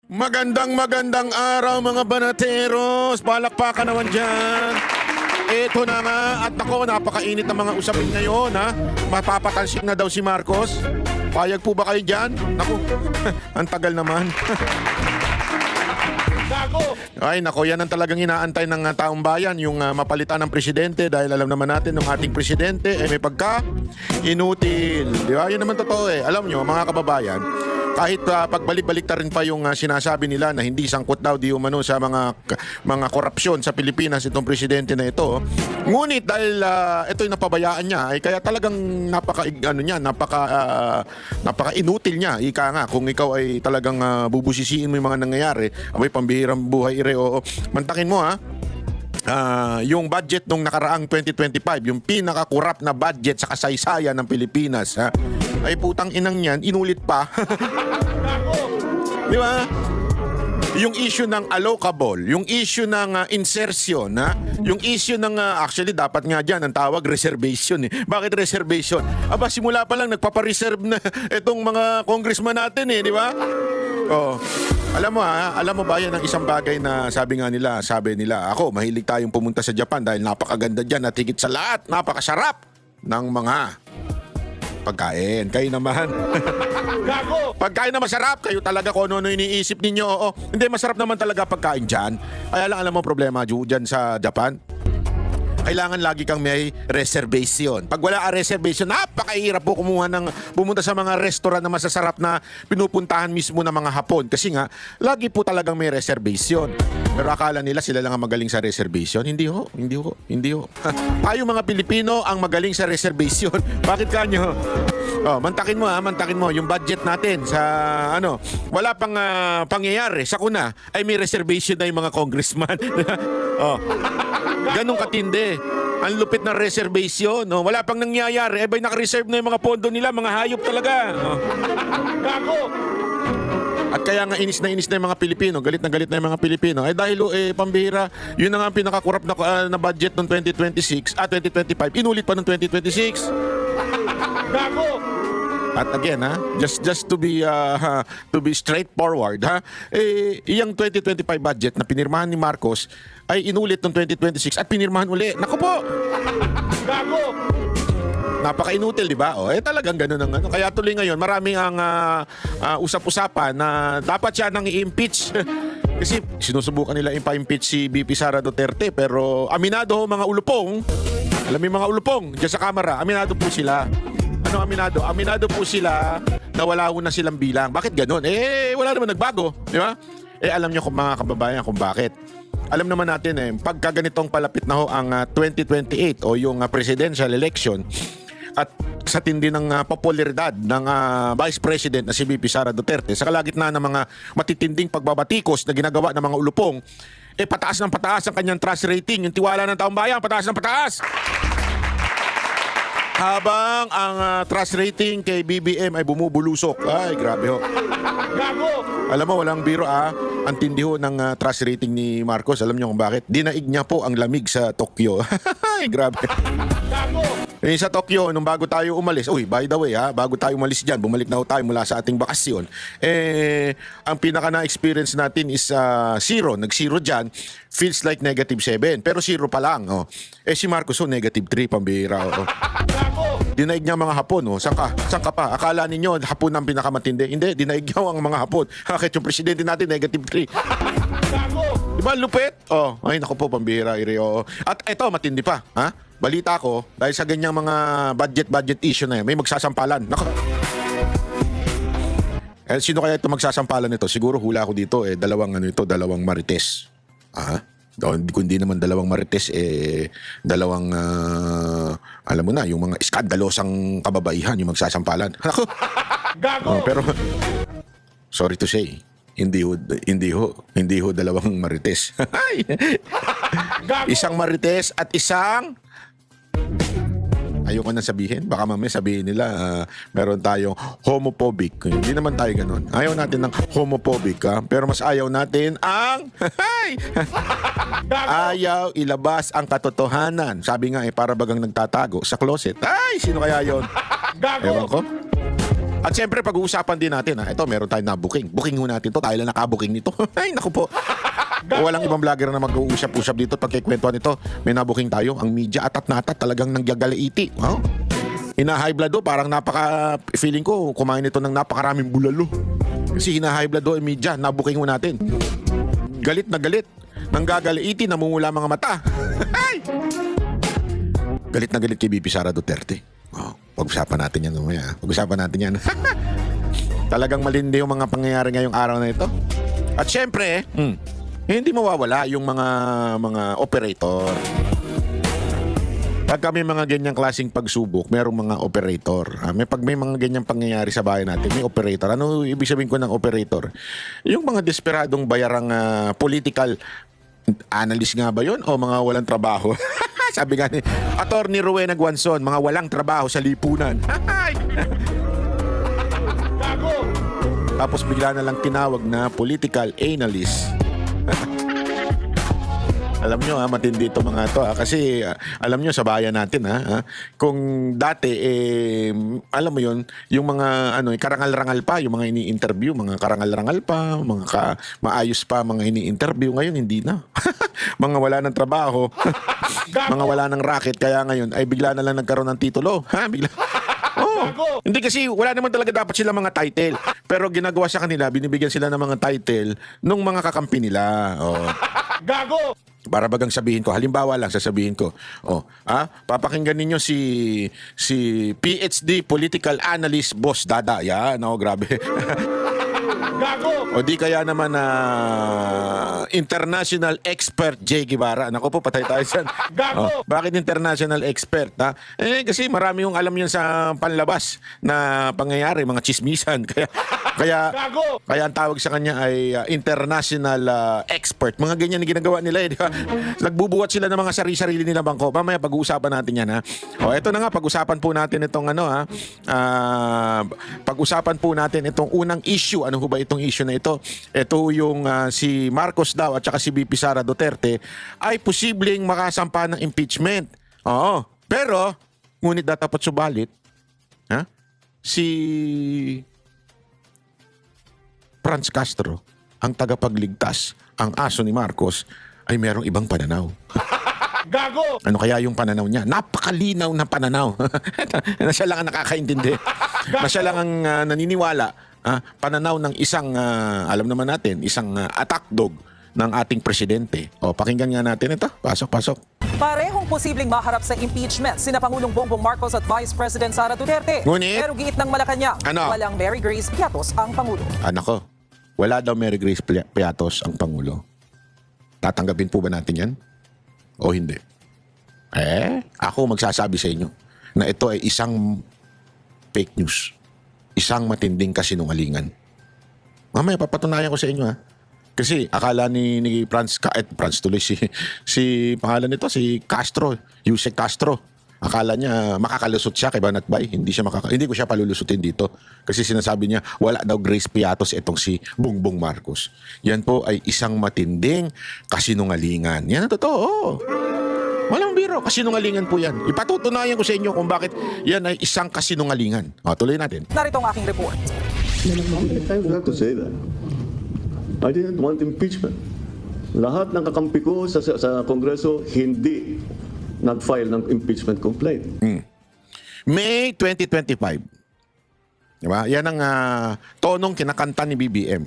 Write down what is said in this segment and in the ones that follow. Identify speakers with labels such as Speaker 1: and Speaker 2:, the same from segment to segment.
Speaker 1: Magandang araw mga banateros. Palakpakan naman dyan. Ito na nga. At ako, napakainit ng mga usapin ngayon, ha? Mapapatansik na daw si Marcos. Payag po ba kayo dyan? Naku, ang tagal naman. Ay nako, yan ang talagang inaantay ng taong bayan, yung mapalitan ng presidente, dahil alam naman natin ng ating presidente may pagka inutil, di ba? Yun naman totoo eh. Alam nyo mga kababayan, kahit pagbalik-balik rin pa yung sinasabi nila na hindi sangkot daw di umano sa mga korupsyon sa Pilipinas itong presidente na ito. Ngunit dahil ito'y napabayaan niya, ay kaya talagang napaka inutil niya. Ika nga, kung ikaw ay talagang bubusisiin mo yung mga nangyayari, abay pambihirang buhay ireo. Mantakin mo yung budget nung nakaraang 2025, yung pinaka-corrupt na budget sa kasaysayan ng Pilipinas, ay putang inang yan, inulit pa. Di ba? Yung issue ng allocable, yung issue ng insertion, yung issue ng, actually dapat nga dyan, ang tawag reservation. Bakit reservation? Aba, simula pa lang nagpapareserve na itong mga congressman natin di ba? Oh. Alam mo ba yan ang isang bagay na sabi nila, ako, mahilig tayong pumunta sa Japan dahil napakaganda dyan at higit sa lahat, napakasarap ng mga pagkain. Kayo naman. Pagkain na masarap, kayo talaga kung ano iniisip ninyo. Oo. Hindi, masarap naman talaga pagkain dyan. Kaya lang alam mo problema dyan sa Japan. Kailangan lagi kang may reservation. Pag wala ka reservation, napakahirap po pumunta sa mga restaurant na masasarap na pinupuntahan mismo ng mga Hapon. Kasi nga, lagi po talagang may reservation. Pero akala nila sila lang ang magaling sa reservation. Hindi ho. Tayo mga Pilipino ang magaling sa reservation. Bakit kanyo? Mantakin mo yung budget natin sa wala pang pangyayari sa kuna ay may reservation na yung mga congressman. Ganong katindi. Ang lupit ng reservation. Wala pang nangyayari. Bay naka-reserve na yung mga pondo nila. Mga hayop talaga. At kaya nga inis na yung mga Pilipino. Galit na yung mga Pilipino. Ay dahil pambihira. Yun na nga ang pinaka-corrupt na budget noong 2025. Inulit pa noong 2026. At again, just to be straightforward, iyang 2025 budget na pinirmahan ni Marcos ay inulit ng 2026 at pinirmahan uli. Naku po! Napaka-inutil, di ba? Talagang ganun ang Kaya tuloy ngayon, maraming ang usap-usapan na dapat siya nang i-impeach. Kasi sinusubukan nila impa-impeach si BP Sara Duterte, pero aminado mga ulupong, alam mo yung mga ulupong dyan sa kamera, aminado po sila. Ano aminado? Aminado po sila na wala na silang bilang. Bakit ganun? Wala naman nagbago. Di ba? Alam nyo mga kababayan kung bakit. Alam naman natin pagka ganitong palapit na ho ang 2028 o yung presidential election at sa tindi ng popularidad ng Vice President na si BP Sara Duterte sa kalagitnaan ng mga matitinding pagbabatikos na ginagawa ng mga ulupong, pataas ng pataas ang kanyang trust rating. Yung tiwala ng taong bayan, pataas ng pataas. Habang ang trust rating kay BBM ay bumubulusok. Ay, grabe ho. Alam mo, walang biro ang tindi ho ng trust rating ni Marcos. Alam niyo kung bakit? Dinaig niya po ang lamig sa Tokyo. Ay, grabe. Sa Tokyo, nung bago tayo umalis, by the way bago tayo umalis dyan, bumalik na ho tayo mula sa ating bakasyon. Ang pinaka na-experience natin is zero. Nag-zero dyan, feels like -7. Pero zero pa lang. Si Marcos -3, pambihira. Dinaig niya mga Hapon. Saan ka pa? Akala ninyo Hapon ang pinakamatindi? Hindi, dinaig niya ang mga Hapon. Bakit yung presidente natin -3? Diba lupit? Ay naku po, pambihira. At eto, matindi pa. Balita ko, dahil sa ganyang mga budget issue na yan, may magsasampalan. Naku. Sino kaya ito magsasampalan nito? Siguro hula ko dito, dalawang marites. Kundi naman dalawang marites, dalawang, alam mo na, yung mga iskandalosang kababaihan, yung magsasampalan. Naku. Pero, sorry to say, hindi ho dalawang marites. Isang marites at isang ayoko na sabihin. Baka mamaya sabihin nila meron tayong homophobic. Hindi naman tayo ganun. Ayaw natin ng homophobic pero mas ayaw natin ang ayaw ilabas ang katotohanan. Sabi nga para bagang nagtatago sa closet. Ay, sino kaya yon? Ewan ko. At siyempre, pag-uusapan din natin, ito, meron tayong na-booking. Booking ho natin to. Tayo lang naka-booking nito. Ay, naku po. Walang ibang vlogger na mag-uusap-usap dito. Pagkikwentuhan nito, may na-booking tayo. Ang media atat na atat, talagang nanggagalaiti. Wow. Hina-high blood do, parang feeling ko, kumain ito ng napakaraming bulalo. Kasi hina-high blood do, media, na-booking ho natin. Galit na galit. Nanggagalaiti, namumula mga mata. Galit na galit kay BP Sara Duterte. Wow. Pag-usapan natin yan mamaya. Pag-usapan natin yan. Talagang malindi yung mga pangyayari ngayong araw na ito. At syempre, hindi mawawala yung mga operator. Pag may mga ganyang klaseng pagsubok, merong mga operator. Pag may mga ganyang pangyayari sa bahay natin, may operator. Ano ibig sabihin ko ng operator? Yung mga desperadong bayarang political analyst nga ba yun? O mga walang trabaho? Sabi nga ni Attorney Rowena Guanzon, mga walang trabaho sa lipunan. Tapos bigla na lang tinawag na political analyst. Alam nyo matindi ito mga to kasi alam nyo sa bayan natin kung dati alam mo yon yung mga karangal-rangal pa yung mga ini-interview, mga karangal-rangal pa, maayos pa mga ini-interview, ngayon hindi na. Mga wala ng trabaho, mga wala ng racket, kaya ngayon ay bigla na lang nagkaroon ng titulo. Bigla. Oh, hindi kasi wala naman talaga dapat sila mga title. Pero ginagawa sa kanila, binibigyan sila ng mga title nung mga kakampi nila. Oh. Gago! Para bagang sabihin ko, halimbawa lang sasabihin ko, papakinggan ninyo si PhD Political Analyst Boss Dada. Yan, grabe. Gago! O di kaya naman international expert Jay Guevara. Naku po, patay tayo dyan. Gago! Bakit international expert? Kasi marami yung alam yun sa panlabas na pangyayari, mga chismisan. Kaya ang tawag sa kanya ay international expert. Mga ganyan na ginagawa nila di ba? Nagbubuhat sila ng mga sarili-sarili nila bangko. Mamaya pag-uusapan natin yan eto na nga, pag-usapan po natin itong pag-usapan po natin itong unang issue. Ano ho ba itong issue na ito? Ito yung si Marcos daw at saka si BP Sara Duterte ay posibleng makasampa ng impeachment. Oo. Pero, ngunit dapat subalit, si Franz Castro, ang tagapagligtas, ang aso ni Marcos, ay merong ibang pananaw. Gago! Ano kaya yung pananaw niya? Napakalinaw na pananaw. Na siya lang ang nakakaintindi. Na siya lang ang naniniwala. Pananaw ng isang, alam naman natin, isang attack dog ng ating presidente. Pakinggan nga natin ito. Pasok.
Speaker 2: Parehong posibleng maharap sa impeachment sina Pangulong Bongbong Marcos at Vice President Sara Duterte.
Speaker 1: Ngunit,
Speaker 2: pero giit ng Malacanang, walang Mary Grace Piatos ang Pangulo.
Speaker 1: Nako, wala daw Mary Grace Piatos ang Pangulo. Tatanggapin po ba natin yan? O hindi? Ako magsasabi sa inyo na ito ay isang fake news. Isang matinding kasinungalingan. Mamaya papatunayan ko sa inyo Kasi akala ni Franz tuloy si pangalan nito si Castro, Yusek Castro. Akala niya makakalusot siya kay Banatbay. Hindi ko siya palulusutin dito. Kasi sinasabi niya wala daw Grace Piatos itong si Bongbong Marcos. Yan po ay isang matinding kasinungalingan. Yan ang totoo. Walang biro, kasinungalingan po yan. Ipatutunayan ko sa inyo kung bakit yan ay isang kasinungalingan. Tuloy natin.
Speaker 2: Narito ang aking report.
Speaker 3: I would have to say that. I didn't want impeachment. Lahat ng kakampi ko sa Kongreso hindi nag-file ng impeachment complaint.
Speaker 1: May 2025. Diba? Yan ang tonong kinakanta ni BBM.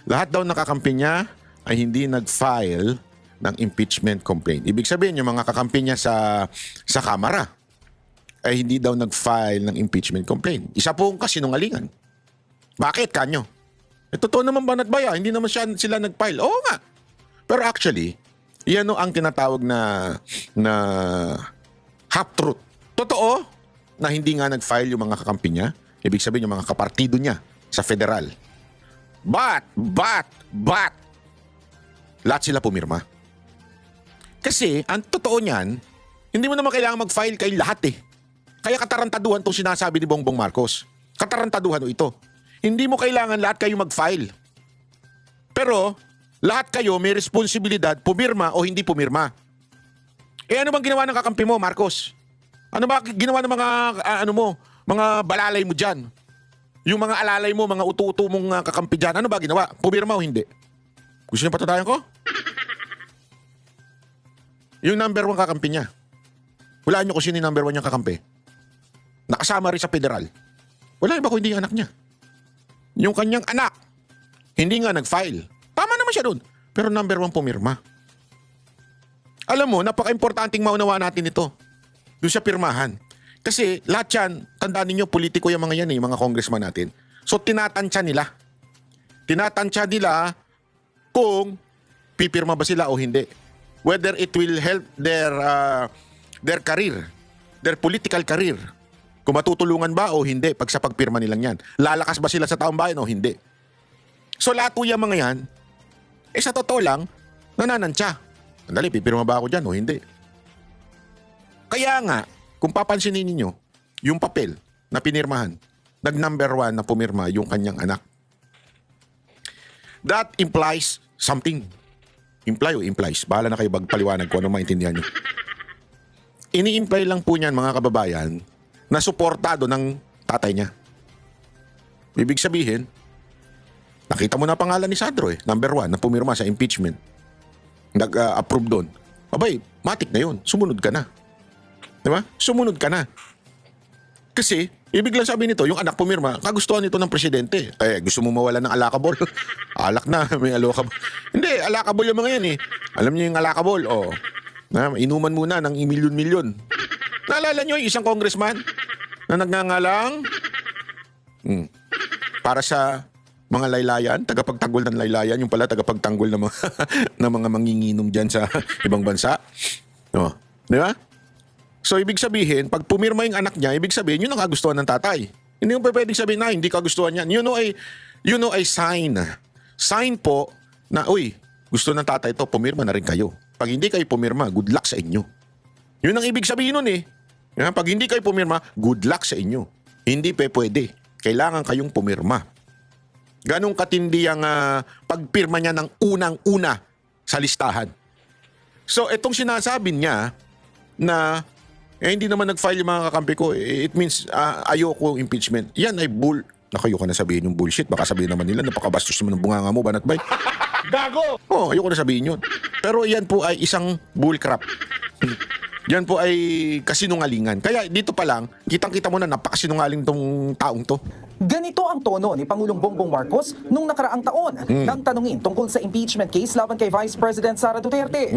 Speaker 1: Lahat daw nakakampi niya ay hindi nag-file ng impeachment complaint. Ibig sabihin, yung mga kakampi niya sa Kamara ay hindi daw nag-file ng impeachment complaint. Isa pong kasinungalingan. Bakit, kanyo? Totoo naman ba natbaya? Hindi naman sila nag-file. Oo nga. Pero actually, yan ang tinatawag na half-truth. Totoo na hindi nga nag-file yung mga kakampi niya. Ibig sabihin yung mga kapartido niya sa federal. But, lahat sila pumirma. Kasi, ang totoo niyan, hindi mo naman kailangan mag-file kay lahat Kaya katarantaduhan itong sinasabi ni Bongbong Marcos. Katarantaduhan ito. Hindi mo kailangan lahat kayo mag-file. Pero, lahat kayo may responsibilidad pumirma o hindi pumirma. Ano bang ginawa ng kakampi mo, Marcos? Ano ba ginawa ng mga, mga balalay mo dyan? Yung mga alalay mo, mga utu-utu mong kakampi dyan, ano ba ginawa? Pumirma o hindi? Gusto niyo patatayan ko? Yung number 1 kakampi niya. Wala niyo kung sino yung number 1 niyang kakampi. Nakasama rin sa federal. Wala iba kung hindi yung anak niya. Yung kanyang anak, hindi nga nag-file. Tama naman siya doon. Pero number 1 pumirma. Alam mo, napaka-importanting maunawa natin ito. Doon sa pirmahan. Kasi lahat yan, tandaan ninyo, politiko yung mga yan mga congressman natin. So tinatansya nila. Tinatansya nila kung pipirma ba sila o hindi. Whether it will help their career, their political career. Kung matutulungan ba o hindi pag sa pagpirma nilang yan. Lalakas ba sila sa taong bayan o hindi. So lahat po yung mga yan, sa totoo lang, nananansya. Andali, pipirma ba ako dyan o hindi? Kaya nga, kung papansinin ninyo, yung papel na pinirmahan, nag-number 1 na pumirma yung kanyang anak. That implies something. Imply o implies? Bahala na kayo magpaliwanag kung ano maintindihan nyo. Ini-imply lang po niyan mga kababayan na suportado ng tatay niya. Ibig sabihin, nakita mo na pangalan ni Sandro number 1 na pumirma sa impeachment. Nag-approve doon. Abay, matik na yun. Sumunod ka na. Diba? Sumunod ka na. Kasi, ibig lang sabihin nito, yung anak pumirma, kagustuhan nito ng presidente. Gusto mo mawala ng alakabol? Alak na, may alakabol. Hindi, alakabol yung mga yan Alam niyo yung alakabol? Inuman muna ng milyon-milyon. Naalala niyo yung isang congressman na nagngangalang para sa mga laylayan, tagapagtanggol ng laylayan, yung pala tagapagtanggol ng mga, ng mga manginginom dyan sa ibang bansa. Di ba? So, ibig sabihin, pag pumirma yung anak niya, ibig sabihin, yun ang kagustuhan ng tatay. Hindi mo pwedeng sabihin na hindi kagustuhan yan. You know ay sign. Sign po na, gusto ng tatay to, pumirma na rin kayo. Pag hindi kayo pumirma, good luck sa inyo. Yun ang ibig sabihin nun Pag hindi kayo pumirma, good luck sa inyo. Hindi pwede. Kailangan kayong pumirma. Ganong katindi ang pagpirma niya ng unang-una sa listahan. So, itong sinasabi niya na hindi naman nag-file yung mga kakampi ko. It means ayoko impeachment. Yan ay ayoko na sabihin yung bullshit. Baka sabihin naman nila, napakabastos naman ng bunganga mo, Banat Bay. Gago! Ayoko na sabihin yun. Pero yan po ay isang bullcrap. Yan po ay kasinungalingan. Kaya dito pa lang, kitang-kita mo na napakasinungaling tong taong to.
Speaker 2: Ganito ang tono ni Pangulong Bongbong Marcos nung nakaraang taon nang tanungin tungkol sa impeachment case laban kay Vice President Sara Duterte.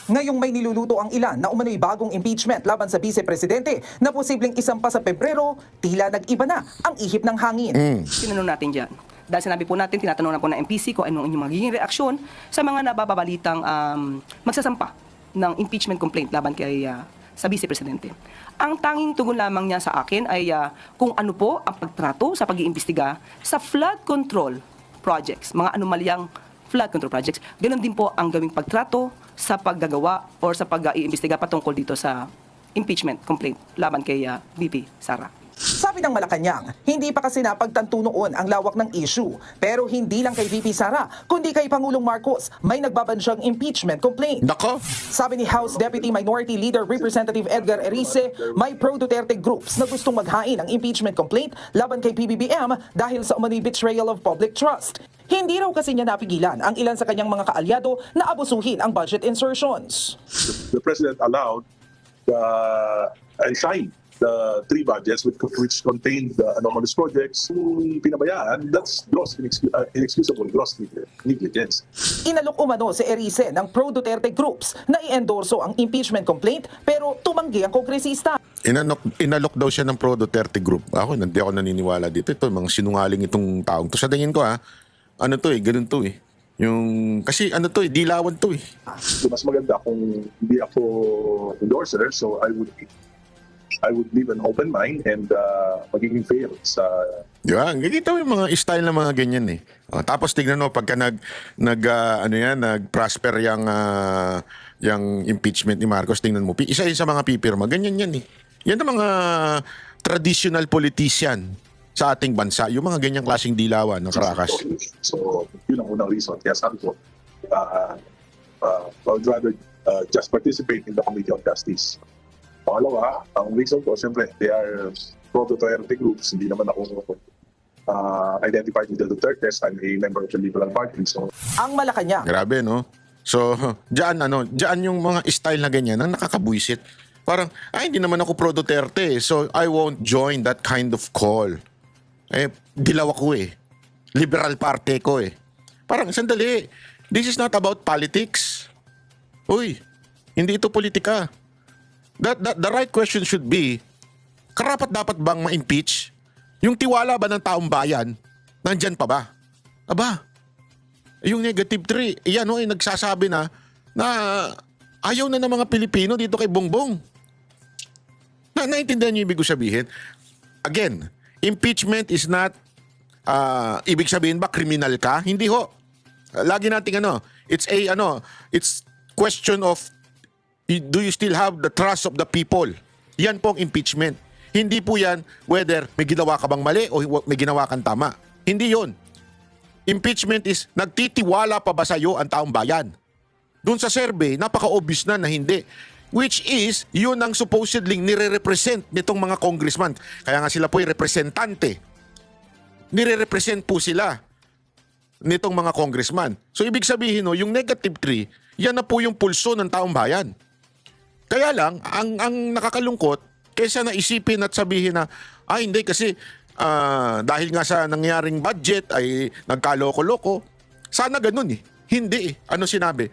Speaker 2: Ngayong may niluluto ang ilan na umano'y bagong impeachment laban sa Vice Presidente na posibleng isampa sa Pebrero, tila nag-iba na ang ihip ng hangin.
Speaker 4: Tinanong natin dyan. Dahil sinabi po natin, tinatanong na po ng MPC kung anong inyong magiging reaksyon sa mga nababalitang magsasampa ng impeachment complaint laban kay sa Vice Presidente. Ang tanging tugon lamang niya sa akin ay kung ano po ang pagtrato sa pag-iimbestiga sa flood control projects, mga anomalyang flood control projects. Ganon din po ang gawing pagtrato sa paggagawa or sa pag-iimbestiga patungkol dito sa impeachment complaint laban kay VP Sara.
Speaker 2: Sabi ng Malacanang, hindi pa kasi napagtanto noon ang lawak ng issue. Pero hindi lang kay VP Sara, kundi kay Pangulong Marcos may nagbabansyang impeachment complaint.
Speaker 1: Nako!
Speaker 2: Sabi ni House Deputy Minority Leader Representative Edgar Erice, may pro-Duterte groups na gustong maghain ng impeachment complaint laban kay PBBM dahil sa umano'y betrayal of public trust. Hindi raw kasi niya napigilan ang ilan sa kanyang mga kaalyado na abusuhin ang budget insertions.
Speaker 5: The President allowed and signed the 3 budgets which contained the anomalous projects. Kung pinabayaan, that's gross inexcusable gross negligence.
Speaker 2: Inalok umano si Erice ng pro-Duterte groups na i-endorso ang impeachment complaint pero tumanggi ang kongresista.
Speaker 1: Inalok daw siya ng pro-Duterte group. Hindi ako naniniwala dito. Ito, mga sinungaling itong taong to. Sa tingin ko ganun to kasi dilawan to
Speaker 5: So, mas maganda kung hindi ako endorser, so I would leave an open mind and magiging fair sa...
Speaker 1: Yan, gagita yung mga style na mga ganyan tapos tignan mo, pagka nag-prosper yung impeachment ni Marcos, tingnan mo, isa yun sa mga pipirma, ganyan yan Yan ang mga traditional politician sa ating bansa, yung mga ganyang klaseng dilawan na karakas.
Speaker 5: So, yun ang unang reason. Kaya sabi ko, I would rather just participate in the Committee on Justice. Pangalawa, ang reason ko, siyempre, they are pro-Duterte groups, hindi naman ako identified with the Dutertes. I'm a member of the Liberal Party. So
Speaker 2: Ang Malacanang.
Speaker 1: Grabe, no? So, diyan yung mga style na ganyan ang nakakabuisit. Parang, hindi naman ako pro Duterte, so I won't join that kind of call. Dilaw ako eh. Liberal party ko eh. Parang, sandali, this is not about politics. Uy, hindi ito politika. The right question should be, karapat dapat bang ma-impeach? Yung tiwala ba ng taong bayan, nandyan pa ba? Aba, yung negative 3, yan o, nagsasabi na ayaw na ng mga Pilipino dito kay Bongbong. Naintindihan niyo ibig ko sabihin? Again, impeachment is not, ibig sabihin ba kriminal ka? Hindi ho. Lagi nating it's question of, do you still have the trust of the people? Yan pong impeachment. Hindi po yan whether may ginawa ka bang mali o may ginawa kang tama. Hindi yon. Impeachment is nagtitiwala pa ba sa'yo ang taong bayan? Doon sa survey, napaka-obvious na hindi. Which is, yun ang supposedly nire-represent nitong mga congressman. Kaya nga sila po yung representante. Nire-represent po sila nitong mga congressman. So ibig sabihin, yung negative 3, yan na po yung pulso ng taong bayan. Kaya lang, ang nakakalungkot, kaysa naisipin at sabihin na, hindi kasi dahil nga sa nangyaring budget ay nagkaloko-loko. Sana ganun eh. Hindi eh. Ano sinabi?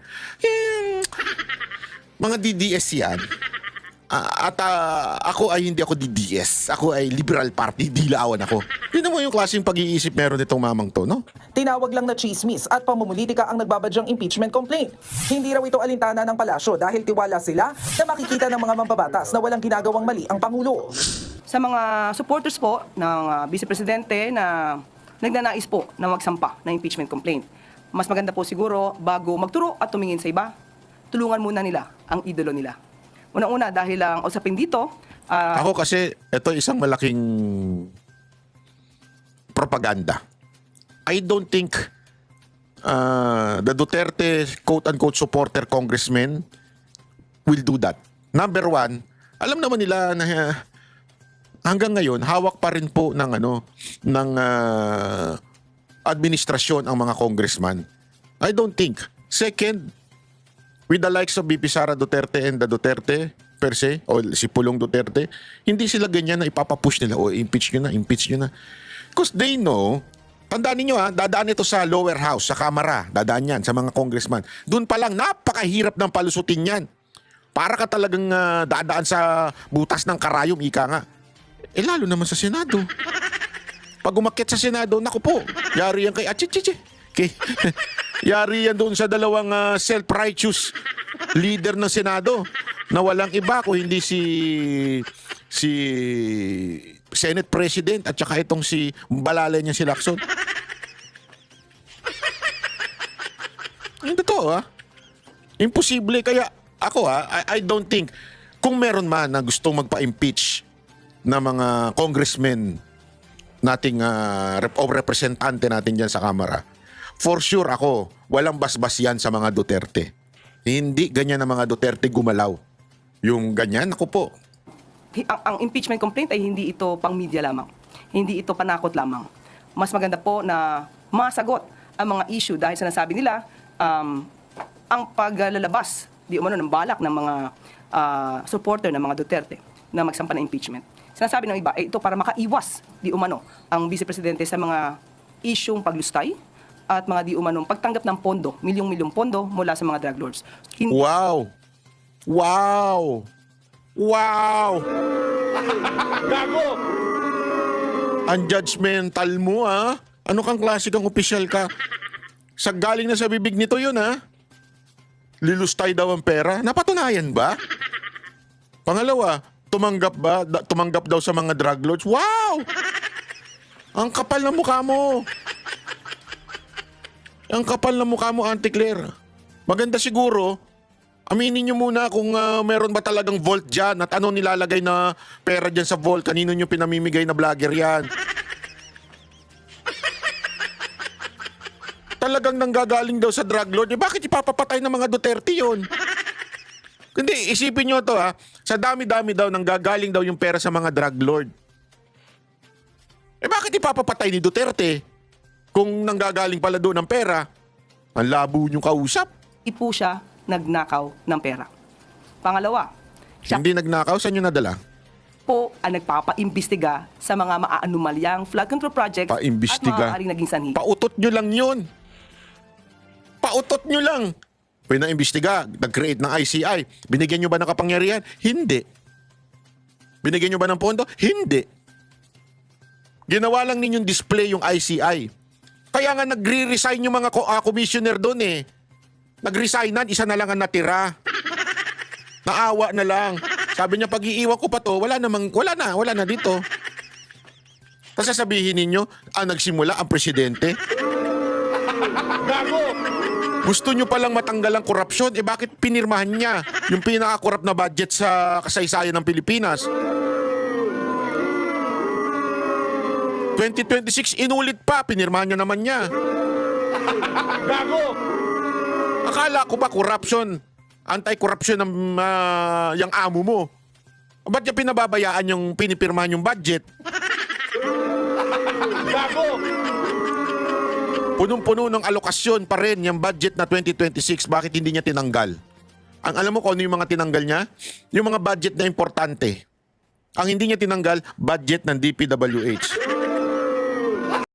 Speaker 1: Mga DDS yan. Ako ay hindi ako DDS. Ako ay Liberal Party. Dilawan ako. Yun naman yung klaseng pag-iisip meron itong mamang to, no?
Speaker 2: Tinawag lang na chismis at pamumulitika ang nagbabadyang impeachment complaint. Hindi raw ito alintana ng palasyo dahil tiwala sila na makikita ng mga mambabatas na walang ginagawang mali ang Pangulo.
Speaker 4: Sa mga supporters po ng Vice Presidente na nagnanais po na magsampa ng impeachment complaint, mas maganda po siguro bago magturo at tumingin sa iba, tulungan muna nila ang idolo nila. Unang-una dahil ang usapin dito,
Speaker 1: Ako kasi, ito isang malaking propaganda. I don't think the Duterte quote-unquote supporter congressmen will do that. Number one, alam naman nila na hanggang ngayon, hawak pa rin po ng administrasyon ang mga congressman. I don't think. Second, with the likes of BP Sara Duterte and the Duterte per se, o si Pulong Duterte, hindi sila ganyan na ipapapush nila, impeach nyo na. Because they know, tandaan ninyo dadaan ito sa lower house, sa Kamara, dadaan yan sa mga congressman. Doon pa lang, napakahirap ng palusutin yan. Para ka talagang dadaan sa butas ng karayom, ika nga. Lalo naman sa Senado. Pag umakyat sa Senado, naku po, yari yan kay yari yan doon sa dalawang self-righteous leader ng Senado na walang iba kung hindi si Senate President at saka itong si balalay niya si Lacson. Yung totoo imposible. Kaya ako I don't think kung meron man na gustong magpa-impeach na mga congressmen nating o representante natin dyan sa Kamara, for sure ako, walang basbas yan sa mga Duterte. Hindi ganyan ang mga Duterte gumalaw. Yung ganyan, ako po.
Speaker 4: ang impeachment complaint ay hindi ito pang media lamang. Hindi ito panakot lamang. Mas maganda po na masagot ang mga issue dahil sinasabi nila ang paglalabas di umano ng balak ng mga supporter ng mga Duterte na magsampa ng impeachment. Sinasabi ng iba, ito para makaiwas di umano ang Vice Presidente sa mga isyung paglustay at mga di umanong pagtanggap ng pondo, milyong-milyong pondo mula sa mga drug lords.
Speaker 1: Wow! Gago! Ang judgmental mo Ano kang klase kang opisyal ka? Sa galing na sa bibig nito yun Lilustay daw ang pera. Napatunayan ba? Pangalawa, tumanggap daw sa mga drug lords. Wow! Ang kapal ng mukha mo. Ang kapal ng mukha mo, Auntie Claire. Maganda siguro, aminin nyo muna kung meron ba talagang vault dyan at ano nilalagay na pera dyan sa vault. Kanino nyo pinamimigay na vlogger yan. Talagang nanggagaling daw sa drug lord. Bakit ipapapatay ng mga Duterte yun? Hindi, isipin nyo to Sa dami-dami daw nanggagaling daw yung pera sa mga drug lord. Bakit ipapapatay ni Duterte kung nanggagaling pala doon ng pera? Ang labo niyong kausap.
Speaker 4: Hindi po siya nagnakaw ng pera. Pangalawa, siya
Speaker 1: Hindi nagnakaw, saan niyo nadala?
Speaker 4: po ang nagpapaimbestiga sa mga maaanumalyang flood control projects at
Speaker 1: Paimbestiga.
Speaker 4: maaaring naging sanhi.
Speaker 1: Pautot nyo lang yun. Pautot nyo lang. Pinaimbestiga, nag-create ng ICI. Binigyan nyo ba ng kapangyarihan? Hindi. Binigyan nyo ba ng pondo? Hindi. Ginawa lang ninyong display yung ICI. Kaya nga nagre-resign yung mga commissioner doon eh. Nag-resignan, isa na lang ang natira. Naawa na lang. Sabi niya, pag iiwan ko pa to, wala na dito. Tapos sasabihin ninyo, nagsimula ang presidente? Gago! Gusto nyo palang matanggal ang korupsyon, bakit pinirmahan niya yung pinaka-corrupt na budget sa kasaysayan ng Pilipinas? 2026, inulit pa, pinirmahan nyo naman niya. Gago! Akala ko ba corruption? Anti-corruption ng yung amo mo. Ba't niya pinababayaan yung pinipirmahan yung budget? Gago! Punong-puno ng alokasyon pa rin yung budget na 2026. Bakit hindi niya tinanggal? Ang alam mo kung ano yung mga tinanggal niya? Yung mga budget na importante. Ang hindi niya tinanggal, budget ng DPWH.